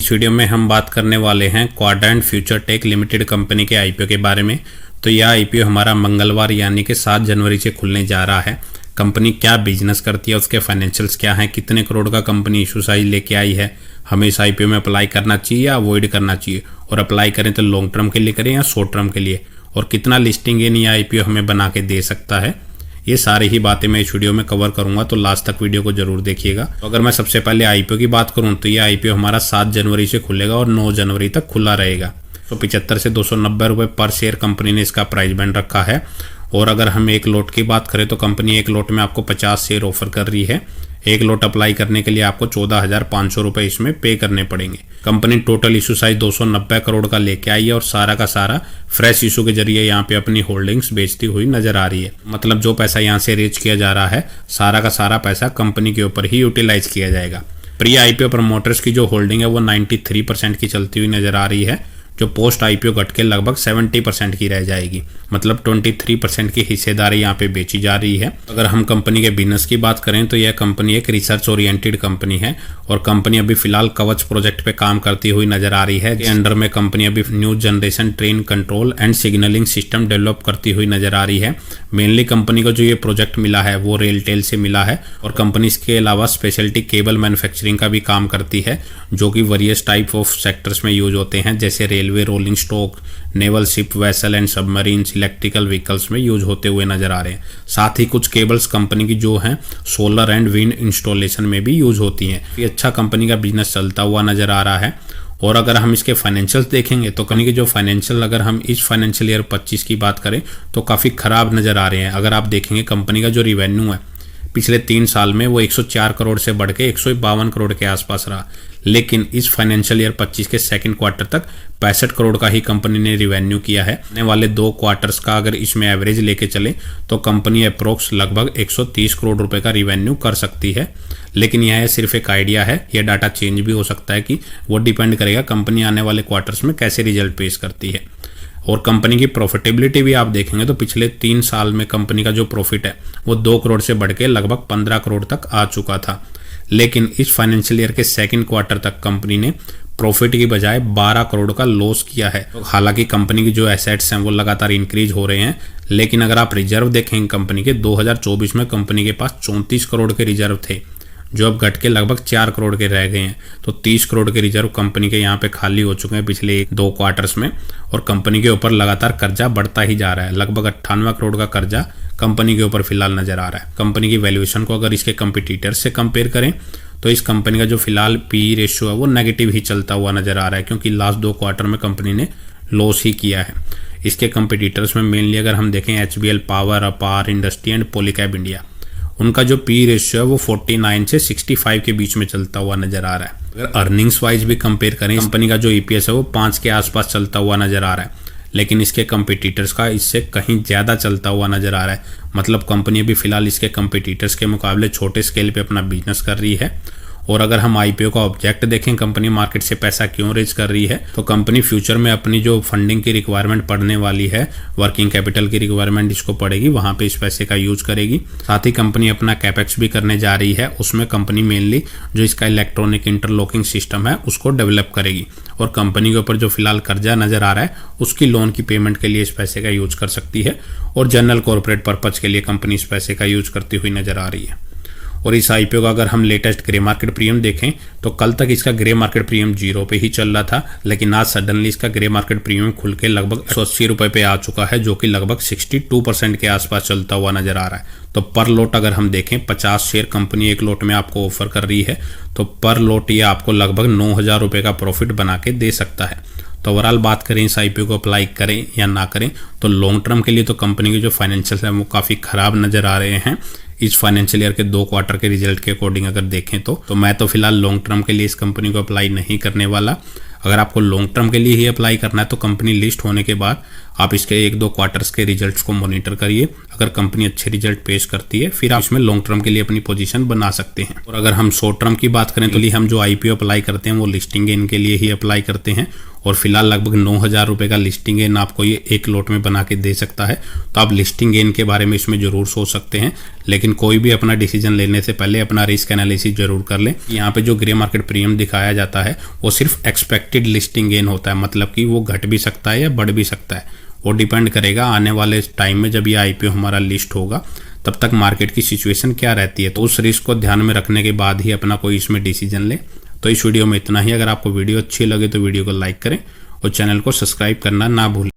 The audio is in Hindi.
इस वीडियो में हम बात करने वाले हैं quadrant future tech limited company के आईपीओ के बारे में। तो यह आईपीओ हमारा मंगलवार यानी कि 7 जनवरी से खुलने जा रहा है। कंपनी क्या बिजनेस करती है, उसके फाइनेंशियल्स क्या हैं, कितने करोड़ का कंपनी इशू साइज लेके आई है, हमें इस आईपीओ में अप्लाई करना चाहिए या अवॉइड करना चाहिए, और अप्लाई करें तो लॉन्ग टर्म के लिए करें या शॉर्ट टर्म के लिए, और कितना लिस्टिंग इन यह आईपीओ हमें बना के दे सकता है। ये सारी ही बातें मैं इस वीडियो में कवर करूंगा, तो लास्ट तक वीडियो को जरूर देखिएगा। तो अगर मैं सबसे पहले आईपीओ की बात करूं तो ये आईपीओ हमारा 7 जनवरी से खुलेगा और 9 जनवरी तक खुला रहेगा। तो 75 से 290 रुपये पर शेयर कंपनी ने इसका प्राइस बैंड रखा है। और अगर हम एक लॉट की बात करें तो कंपनी एक लॉट में आपको 50 शेयर ऑफर कर रही है। एक लॉट अप्लाई करने के लिए आपको 14,500 रुपये इसमें पे करने पड़ेंगे। Company total issue size 290 crore का लेके आई है और सारा का सारा फ्रेश इशू के जरिए यहाँ पे अपनी होल्डिंग्स बेचती हुई नजर आ रही है। मतलब जो पैसा यहाँ से रेज किया जा रहा है, सारा का सारा पैसा कंपनी के ऊपर ही यूटिलाइज किया जाएगा। प्री आईपीओ प्रमोटर्स की जो होल्डिंग है वो 93% की चलती हुई नजर आ रही है, जो पोस्ट आईपीओ घट के लगभग 70% की रह जाएगी। मतलब 23% की हिस्सेदारी यहाँ पे बेची जा रही है। अगर हम कंपनी के बिजनेस की बात करें तो यह कंपनी एक रिसर्च ओरिएंटेड कंपनी है और कंपनी अभी फिलहाल कवच प्रोजेक्ट पे काम करती हुई नजर आ रही है। के अंडर में कंपनी अभी new generation train control and signalling system develop करती हुई नजर आ रही है। मेनली कंपनी को जो ये प्रोजेक्ट मिला है वो रेलटेल से मिला है और कंपनी इसके अलावा स्पेशलिटी केबल मैन्युफैक्चरिंग का भी काम करती है, जो कि वेरियस टाइप ऑफ सेक्टर्स में यूज होते हैं, जैसे railway, rolling stock, naval ship, vessel and submarines, electrical vehicles में यूज होते हुए नजर आ रहे हैं। साथ ही कुछ केबल्स कंपनी की जो हैं सोलर एंड विंड इंस्टॉलेशन में भी यूज होती हैं। ये अच्छा कंपनी का बिजनेस चलता हुआ नजर आ रहा है। और अगर हम इसके फाइनेंशियल्स देखेंगे तो कंपनी के जो फाइनेंशियल, अगर हम इस फाइनेंशियल ईयर 25 की बात करें तो काफ़ी खराब नज़र आ रहे हैं। अगर आप देखेंगे कंपनी का जो रिवेन्यू है पिछले 3 साल में वो 104 करोड़ से बढ़ के 152 करोड़ के आसपास रहा, लेकिन इस फाइनेंशियल ईयर 25 के सेकंड क्वार्टर तक 65 करोड़ का ही कंपनी ने रिवेन्यू किया है। आने वाले 2 क्वार्टर्स का अगर इसमें एवरेज लेके चले तो कंपनी अप्रोक्स लगभग 130 करोड़ रुपए का रिवेन्यू कर सकती है। लेकिन यह सिर्फ एक आइडिया है, यह डाटा चेंज भी हो सकता है, कि वो डिपेंड करेगा कंपनी आने वाले क्वार्टर्स में कैसे रिजल्ट पेश करती है। और कंपनी की प्रॉफिटेबिलिटी भी आप देखेंगे तो पिछले 3 साल में कंपनी का जो प्रॉफिट है वो 2 करोड़ से बढ़ के लगभग 15 करोड़ तक आ चुका था। लेकिन इस फाइनेंशियल ईयर के सेकंड क्वार्टर तक कंपनी ने प्रॉफिट की बजाय 12 करोड़ का लॉस किया है। तो हालांकि कंपनी की जो एसेट्स हैं वो लगातार इंक्रीज हो रहे हैं, लेकिन अगर आप रिजर्व देखेंगे कंपनी के 2024 में कंपनी के पास 34 करोड़ के रिजर्व थे, जो अब घट के लगभग 4 करोड़ के रह गए हैं। तो 30 करोड़ के रिजर्व कंपनी के यहाँ पे खाली हो चुके हैं पिछले 2 क्वार्टर्स में। और कंपनी के ऊपर लगातार कर्जा बढ़ता ही जा रहा है। लगभग 98 करोड़ का कर्जा कंपनी के ऊपर फिलहाल नजर आ रहा है। कंपनी की वैल्यूएशन को अगर इसके कंपिटिटर्स से कंपेयर करें तो इस कंपनी का जो फिलहाल पी रेशियो है वो नेगेटिव ही चलता हुआ नजर आ रहा है, क्योंकि लास्ट 2 क्वार्टर में कंपनी ने लॉस ही किया है। इसके कंपिटिटर्स में मेनली अगर हम देखें HBL पावर, अपार इंडस्ट्री एंड पॉलीकैब इंडिया, उनका जो पी रेशियो है वो 49 से 65 के बीच में चलता हुआ नजर आ रहा है। अगर अर्निंग्स वाइज भी कंपेयर करें, कंपनी का जो EPS है वो 5 के आसपास चलता हुआ नजर आ रहा है, लेकिन इसके कंपिटिटर्स का इससे कहीं ज़्यादा चलता हुआ नजर आ रहा है। मतलब कंपनी अभी फिलहाल इसके कंपिटिटर्स के मुकाबले छोटे स्केल पे अपना बिजनेस कर रही है। और अगर हम आईपीओ का ऑब्जेक्ट देखें, कंपनी मार्केट से पैसा क्यों रेज कर रही है, तो कंपनी फ्यूचर में अपनी जो फंडिंग की रिक्वायरमेंट पड़ने वाली है, वर्किंग कैपिटल की रिक्वायरमेंट इसको पड़ेगी, वहां पे इस पैसे का यूज करेगी। साथ ही कंपनी अपना कैपेक्स भी करने जा रही है, उसमें कंपनी मेनली जो इसका इलेक्ट्रॉनिक इंटरलॉकिंग सिस्टम है उसको डेवलप करेगी। और कंपनी के ऊपर जो फिलहाल कर्जा नजर आ रहा है उसकी लोन की पेमेंट के लिए इस पैसे का यूज कर सकती है, और जनरल कॉर्पोरेट पर्पज के लिए कंपनी इस पैसे का यूज करती हुई नजर आ रही है। और इस आईपीओ का अगर हम लेटेस्ट ग्रे मार्केट प्रीमियम देखें तो कल तक इसका ग्रे मार्केट प्रीमियम 0 पे ही चल रहा था, लेकिन आज सडनली इसका ग्रे मार्केट प्रीमियम खुल के लगभग 180 रुपये पे आ चुका है, जो कि लगभग 62% के आसपास चलता हुआ नजर आ रहा है। तो पर लोट अगर हम देखें 50 शेयर कंपनी एक लोट में आपको ऑफर कर रही है, तो पर लोट ये आपको लगभग 9,000 रुपये का प्रॉफिट बना के दे सकता है। तो ओवरऑल बात करें इस आईपीओ को अप्लाई करें या ना करें, तो लॉन्ग टर्म के लिए तो कंपनी के जो फाइनेंशियल है वो काफ़ी खराब नज़र आ रहे हैं। इस फाइनेंशियल ईयर के 2 क्वार्टर के रिजल्ट के अकॉर्डिंग अगर देखें तो मैं तो फिलहाल लॉन्ग टर्म के लिए इस कंपनी को अप्लाई नहीं करने वाला। अगर आपको लॉन्ग टर्म के लिए ही अप्लाई करना है तो कंपनी लिस्ट होने के बाद आप इसके 1-2 क्वार्टर्स के रिजल्ट्स को मॉनिटर करिए। अगर कंपनी अच्छे रिजल्ट पेश करती है फिर आप इसमें लॉन्ग टर्म के लिए अपनी पोजीशन बना सकते हैं। और अगर हम शॉर्ट टर्म की बात करें तो हम जो आईपीओ अप्लाई करते हैं वो लिस्टिंग गेन के लिए ही अप्लाई करते हैं और फिलहाल लगभग 9,000 रुपये का लिस्टिंग गेन आपको ये एक लॉट में बना के दे सकता है। तो आप लिस्टिंग गेन के बारे में इसमें जरूर सोच सकते हैं, लेकिन कोई भी अपना डिसीजन लेने से पहले अपना रिस्क एनालिसिस जरूर कर लें। यहाँ पे जो ग्रे मार्केट प्रीमियम दिखाया जाता है वो सिर्फ एक्सपेक्टेड लिस्टिंग गेन होता है, मतलब कि वो घट भी सकता है या बढ़ भी सकता है। वो डिपेंड करेगा आने वाले टाइम में जब ये आईपीओ हमारा लिस्ट होगा तब तक मार्केट की सिचुएशन क्या रहती है। तो उस रिस्क को ध्यान में रखने के बाद ही अपना कोई इसमें डिसीजन ले। तो इस वीडियो में इतना ही। अगर आपको वीडियो अच्छी लगे तो वीडियो को लाइक करें और चैनल को सब्सक्राइब करना ना भूलें।